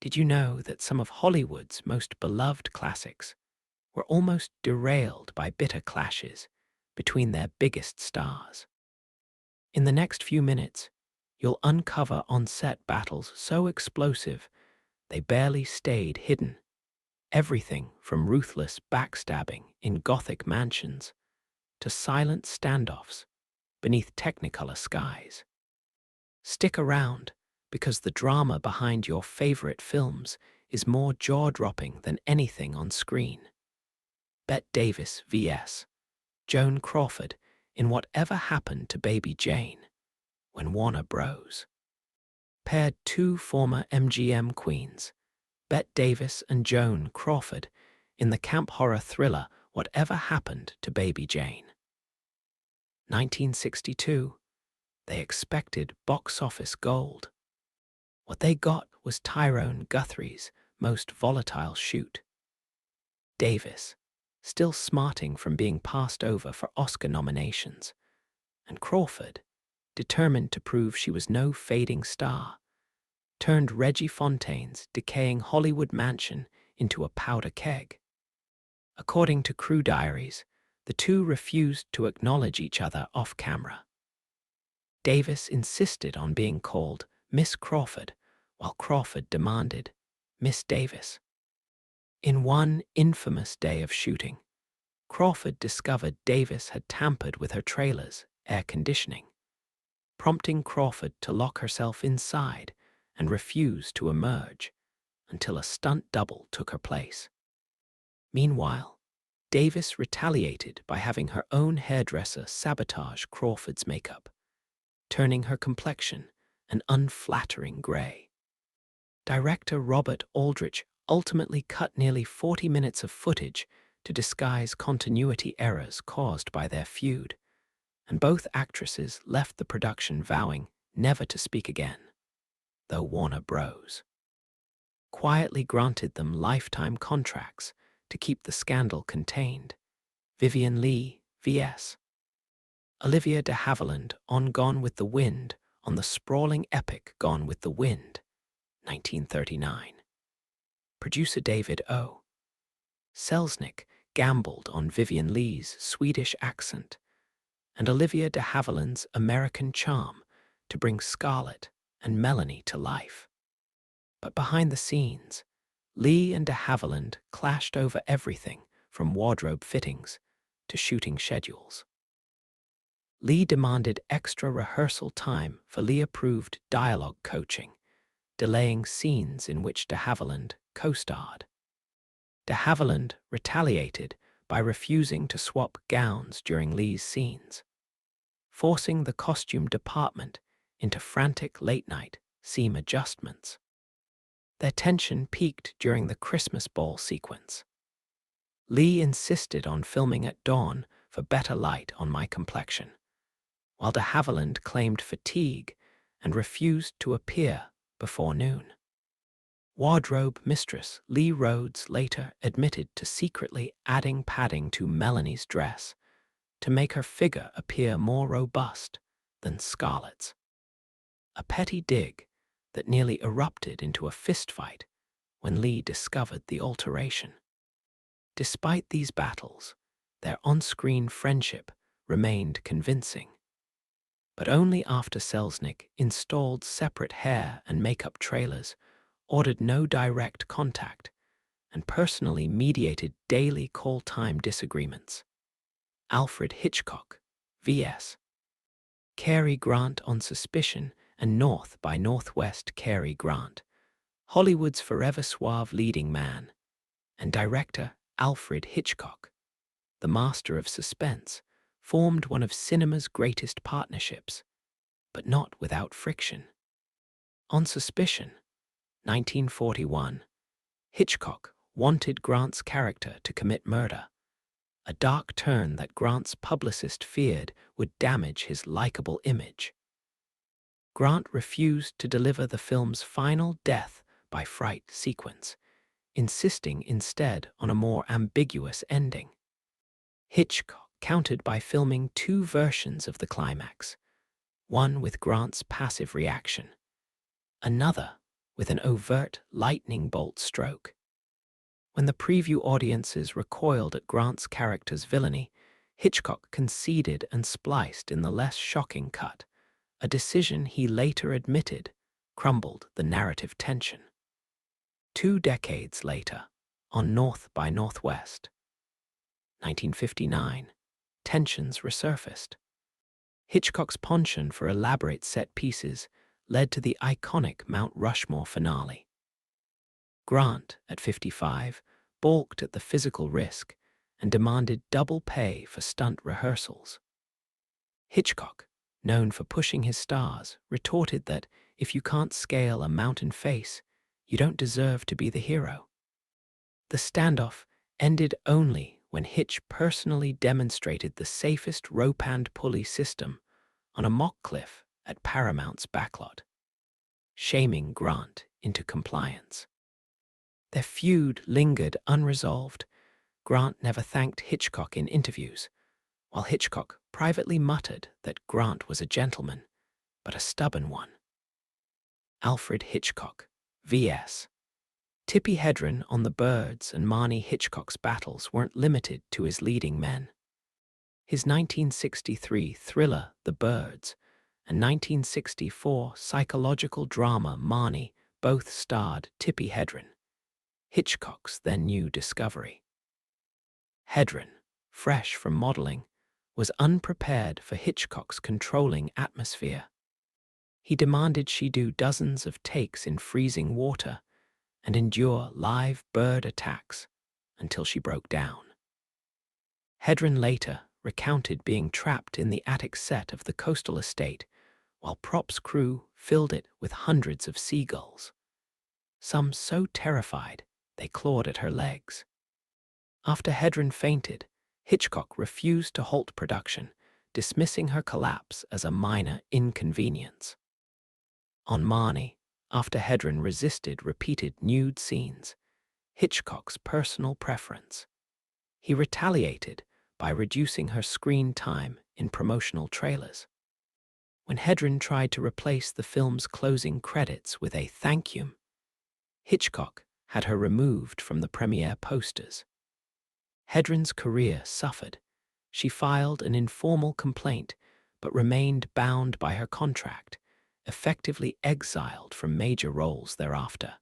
Did you know that some of Hollywood's most beloved classics were almost derailed by bitter clashes between their biggest stars? In the next few minutes, you'll uncover on-set battles so explosive they barely stayed hidden. Everything from ruthless backstabbing in Gothic mansions to silent standoffs beneath Technicolor skies. Stick around, because the drama behind your favorite films is more jaw-dropping than anything on screen. Bette Davis vs. Joan Crawford in Whatever Happened to Baby Jane, when Warner Bros. Paired two former MGM queens, Bette Davis and Joan Crawford, in the camp horror thriller Whatever Happened to Baby Jane. 1962, they expected box office gold. What they got was Tyrone Guthrie's most volatile shoot. Davis, still smarting from being passed over for Oscar nominations, and Crawford, determined to prove she was no fading star, turned Reggie Fontaine's decaying Hollywood mansion into a powder keg. According to crew diaries, the two refused to acknowledge each other off camera. Davis insisted on being called Miss Crawford, while Crawford demanded Miss Davis. In one infamous day of shooting, Crawford discovered Davis had tampered with her trailer's air conditioning, prompting Crawford to lock herself inside and refuse to emerge until a stunt double took her place. Meanwhile, Davis retaliated by having her own hairdresser sabotage Crawford's makeup, turning her complexion an unflattering gray. Director Robert Aldrich ultimately cut nearly 40 minutes of footage to disguise continuity errors caused by their feud, and both actresses left the production vowing never to speak again, though Warner Bros. Quietly granted them lifetime contracts to keep the scandal contained. Vivien Leigh vs. Olivia de Havilland on Gone with the Wind on the sprawling epic Gone with the Wind, 1939. Producer David O. Selznick gambled on Vivien Leigh's Swedish accent and Olivia de Havilland's American charm to bring Scarlett and Melanie to life. But behind the scenes, Leigh and de Havilland clashed over everything from wardrobe fittings to shooting schedules. Leigh demanded extra rehearsal time for Leigh-approved dialogue coaching, delaying scenes in which de Havilland co-starred. De Havilland retaliated by refusing to swap gowns during Leigh's scenes, forcing the costume department into frantic late-night seam adjustments. Their tension peaked during the Christmas ball sequence. Leigh insisted on filming at dawn for better light on my complexion, while de Havilland claimed fatigue and refused to appear before noon. Wardrobe mistress Lee Rhodes later admitted to secretly adding padding to Melanie's dress to make her figure appear more robust than Scarlett's. A petty dig that nearly erupted into a fistfight when Leigh discovered the alteration. Despite these battles, their on-screen friendship remained convincing, but only after Selznick installed separate hair and makeup trailers, ordered no direct contact, and personally mediated daily call-time disagreements. Alfred Hitchcock vs. Cary Grant on Suspicion and North by Northwest. Cary Grant, Hollywood's forever suave leading man, and director Alfred Hitchcock, the master of suspense, formed one of cinema's greatest partnerships, but not without friction. On Suspicion, 1941, Hitchcock wanted Grant's character to commit murder, a dark turn that Grant's publicist feared would damage his likable image. Grant refused to deliver the film's final death by fright sequence, insisting instead on a more ambiguous ending. Hitchcock countered by filming two versions of the climax, one with Grant's passive reaction, another with an overt lightning bolt stroke. When the preview audiences recoiled at Grant's character's villainy, Hitchcock conceded and spliced in the less shocking cut, a decision he later admitted crumbled the narrative tension. 2 decades later, on North by Northwest, 1959, tensions resurfaced. Hitchcock's penchant for elaborate set pieces led to the iconic Mount Rushmore finale. Grant, at 55, balked at the physical risk and demanded double pay for stunt rehearsals. Hitchcock, known for pushing his stars, retorted that if you can't scale a mountain face, you don't deserve to be the hero. The standoff ended only when Hitch personally demonstrated the safest rope and pulley system on a mock cliff at Paramount's backlot, shaming Grant into compliance. Their feud lingered unresolved. Grant never thanked Hitchcock in interviews, while Hitchcock privately muttered that Grant was a gentleman, but a stubborn one. Alfred Hitchcock, V.S. Tippi Hedren on The Birds and Marnie Hitchcock's battles weren't limited to his leading men. His 1963 thriller The Birds and 1964 psychological drama Marnie both starred Tippi Hedren, Hitchcock's then new discovery. Hedren, fresh from modeling, was unprepared for Hitchcock's controlling atmosphere. He demanded she do dozens of takes in freezing water and endure live bird attacks until she broke down. Hedren later recounted being trapped in the attic set of the coastal estate while props crew filled it with hundreds of seagulls, some so terrified they clawed at her legs. After Hedren fainted, Hitchcock refused to halt production, dismissing her collapse as a minor inconvenience. On Marnie, after Hedren resisted repeated nude scenes, Hitchcock's personal preference, he retaliated by reducing her screen time in promotional trailers. When Hedren tried to replace the film's closing credits with a thank you, Hitchcock had her removed from the premiere posters. Hedren's career suffered. She filed an informal complaint, but remained bound by her contract, effectively exiled from major roles thereafter.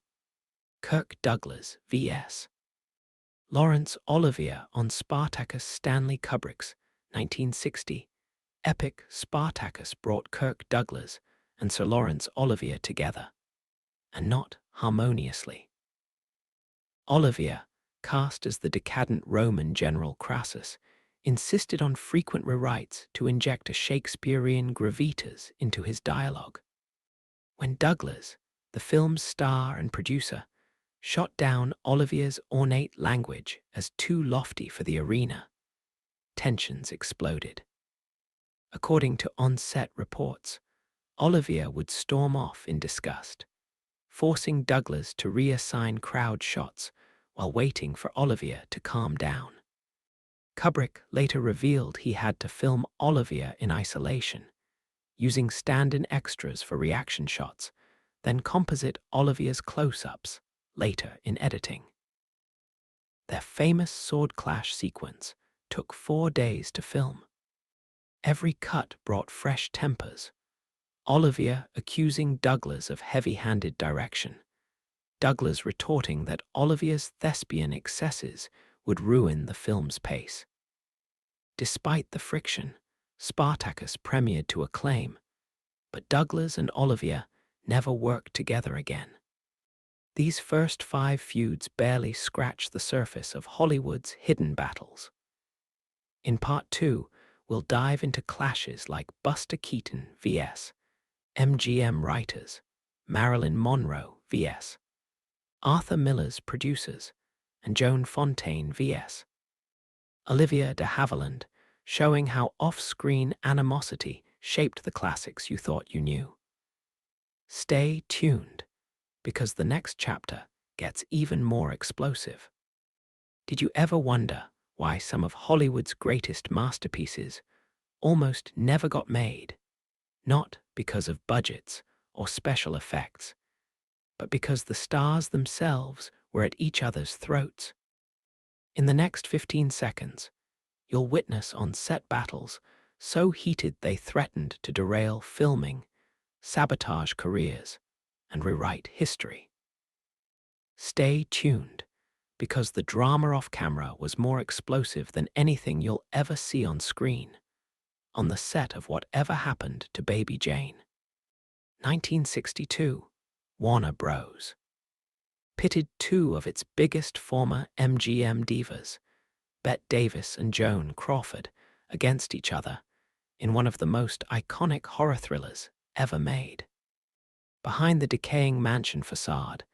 Kirk Douglas, V.S. Laurence Olivier on Spartacus. Stanley Kubrick's 1960 epic Spartacus brought Kirk Douglas and Sir Laurence Olivier together, and not harmoniously. Olivier, cast as the decadent Roman general Crassus, insisted on frequent rewrites to inject a Shakespearean gravitas into his dialogue. When Douglas, the film's star and producer, shot down Olivier's ornate language as too lofty for the arena, tensions exploded. According to on-set reports, Olivier would storm off in disgust, forcing Douglas to reassign crowd shots while waiting for Olivier to calm down. Kubrick later revealed he had to film Olivier in isolation, using stand-in extras for reaction shots, then composite Olivier's close-ups later in editing. Their famous sword clash sequence took 4 days to film. Every cut brought fresh tempers, Olivier accusing Douglas of heavy-handed direction, Douglas retorting that Olivier's thespian excesses would ruin the film's pace. Despite the friction, Spartacus premiered to acclaim, but Douglas and Olivier never worked together again. These first 5 feuds barely scratch the surface of Hollywood's hidden battles. In Part 2, we'll dive into clashes like Buster Keaton vs. MGM writers, Marilyn Monroe vs. Arthur Miller's producers, and Joan Fontaine vs. Olivia de Havilland, showing how off-screen animosity shaped the classics you thought you knew. Stay tuned, because the next chapter gets even more explosive. Did you ever wonder why some of Hollywood's greatest masterpieces almost never got made? Not because of budgets or special effects, but because the stars themselves were at each other's throats. In the next 15 seconds, you'll witness on-set battles so heated they threatened to derail filming, sabotage careers, and rewrite history. Stay tuned, because the drama off-camera was more explosive than anything you'll ever see on screen, on the set of Whatever Happened to Baby Jane. 1962, Warner Bros. Pitted two of its biggest former MGM divas, Bette Davis and Joan Crawford, against each other in one of the most iconic horror thrillers ever made. Behind the decaying mansion facade,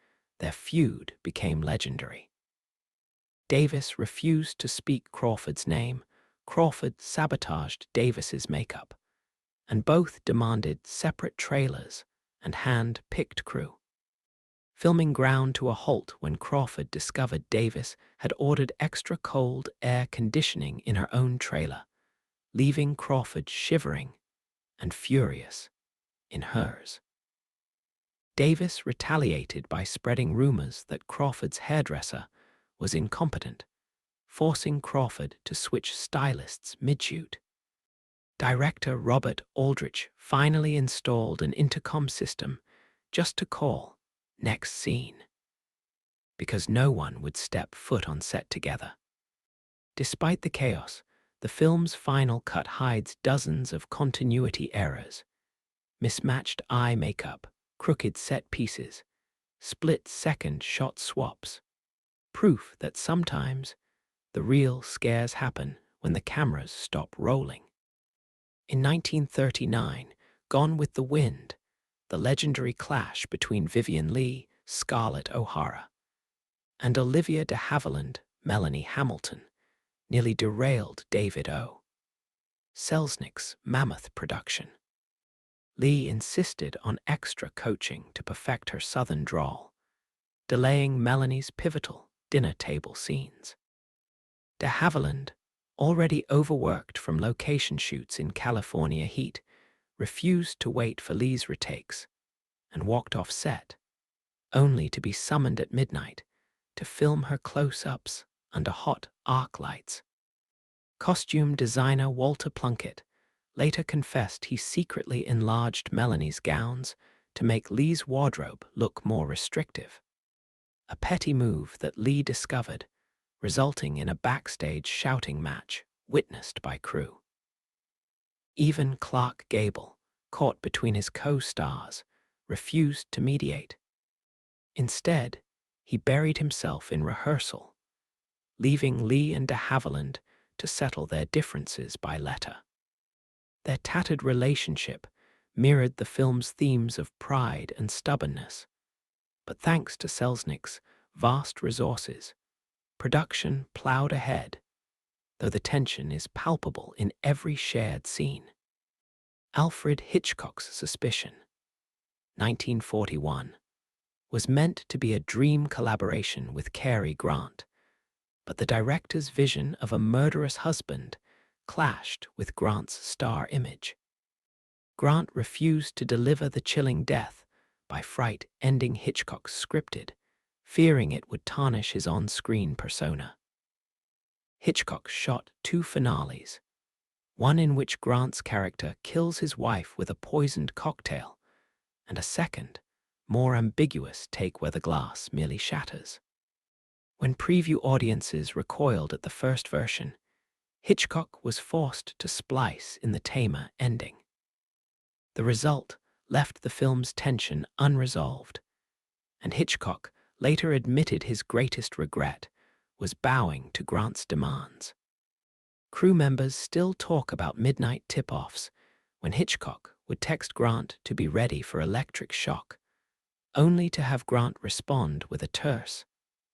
their feud became legendary. Davis refused to speak Crawford's name, Crawford sabotaged Davis's makeup, and both demanded separate trailers and hand-picked crew. Filming ground to a halt when Crawford discovered Davis had ordered extra cold air conditioning in her own trailer, leaving Crawford shivering and furious in hers. Davis retaliated by spreading rumors that Crawford's hairdresser was incompetent, forcing Crawford to switch stylists mid-shoot. Director Robert Aldrich finally installed an intercom system just to call "next scene," because no one would step foot on set together. Despite the chaos, the film's final cut hides dozens of continuity errors: mismatched eye makeup, crooked set pieces, split-second shot swaps, proof that sometimes the real scares happen when the cameras stop rolling. In 1939, Gone with the Wind, the legendary clash between Vivien Leigh, Scarlett O'Hara, and Olivia de Havilland, Melanie Hamilton, nearly derailed David O. Selznick's mammoth production. Leigh insisted on extra coaching to perfect her southern drawl, delaying Melanie's pivotal dinner table scenes. De Havilland, already overworked from location shoots in California heat, refused to wait for Leigh's retakes and walked off set, only to be summoned at midnight to film her close-ups under hot arc lights. Costume designer Walter Plunkett later confessed he secretly enlarged Melanie's gowns to make Leigh's wardrobe look more restrictive, a petty move that Leigh discovered, resulting in a backstage shouting match witnessed by crew. Even Clark Gable, caught between his co-stars, refused to mediate. Instead, he buried himself in rehearsal, leaving Leigh and de Havilland to settle their differences by letter. Their tattered relationship mirrored the film's themes of pride and stubbornness, but thanks to Selznick's vast resources, production plowed ahead, though the tension is palpable in every shared scene. Alfred Hitchcock's Suspicion, 1941, was meant to be a dream collaboration with Cary Grant, but the director's vision of a murderous husband clashed with Grant's star image. Grant refused to deliver the chilling death by fright ending Hitchcock's scripted, fearing it would tarnish his on-screen persona. Hitchcock shot two finales, one in which Grant's character kills his wife with a poisoned cocktail, and a second, more ambiguous take where the glass merely shatters. When preview audiences recoiled at the first version, Hitchcock was forced to splice in the tamer ending. The result left the film's tension unresolved, and Hitchcock later admitted his greatest regret was bowing to Grant's demands. Crew members still talk about midnight tip-offs when Hitchcock would text Grant to be ready for electric shock, only to have Grant respond with a terse,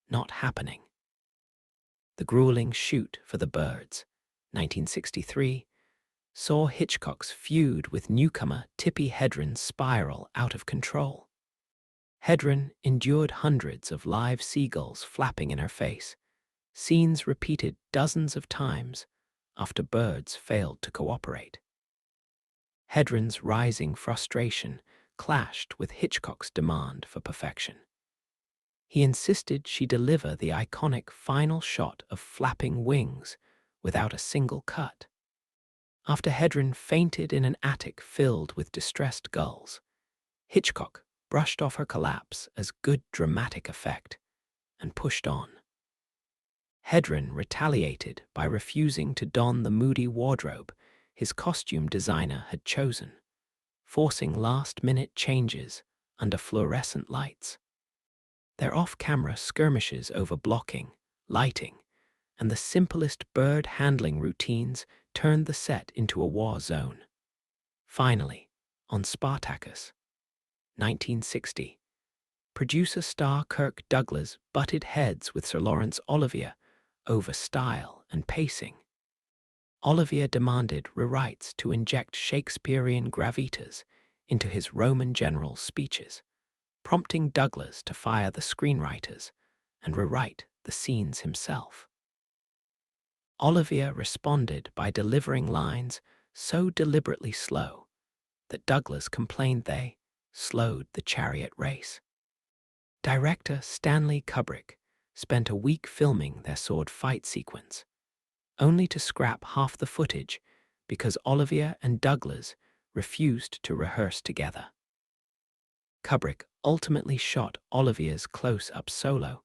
"Not happening." The grueling shoot for The Birds, 1963, saw Hitchcock's feud with newcomer Tippi Hedren spiral out of control. Hedren endured hundreds of live seagulls flapping in her face, scenes repeated dozens of times after Birds failed to cooperate. Hedren's rising frustration clashed with Hitchcock's demand for perfection. He insisted she deliver the iconic final shot of flapping wings without a single cut. After Hedren fainted in an attic filled with distressed gulls, Hitchcock brushed off her collapse as good dramatic effect and pushed on. Hedren retaliated by refusing to don the moody wardrobe his costume designer had chosen, forcing last-minute changes under fluorescent lights. Their off-camera skirmishes over blocking, lighting, and the simplest bird handling routines turned the set into a war zone. Finally, on Spartacus, 1960, producer star Kirk Douglas butted heads with Sir Laurence Olivier over style and pacing. Olivier demanded rewrites to inject Shakespearean gravitas into his Roman general's speeches, prompting Douglas to fire the screenwriters and rewrite the scenes himself. Olivier responded by delivering lines so deliberately slow that Douglas complained they slowed the chariot race. Director Stanley Kubrick spent a week filming their sword fight sequence, only to scrap half the footage because Olivier and Douglas refused to rehearse together. Kubrick ultimately shot Olivier's close-up solo,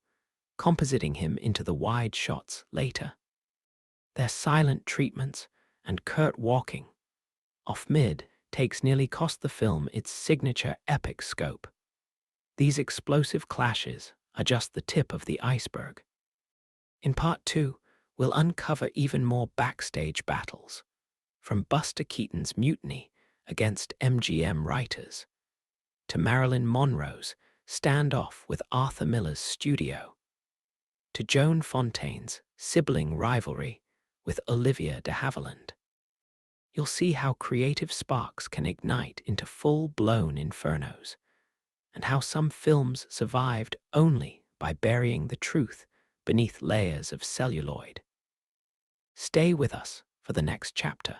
compositing him into the wide shots later. Their silent treatments and curt walking off-mid takes nearly cost the film its signature epic scope. These explosive clashes are just the tip of the iceberg. In Part 2, we'll uncover even more backstage battles, from Buster Keaton's mutiny against MGM writers to Marilyn Monroe's standoff with Arthur Miller's studio, to Joan Fontaine's sibling rivalry with Olivia de Havilland. You'll see how creative sparks can ignite into full-blown infernos, and how some films survived only by burying the truth beneath layers of celluloid. Stay with us for the next chapter.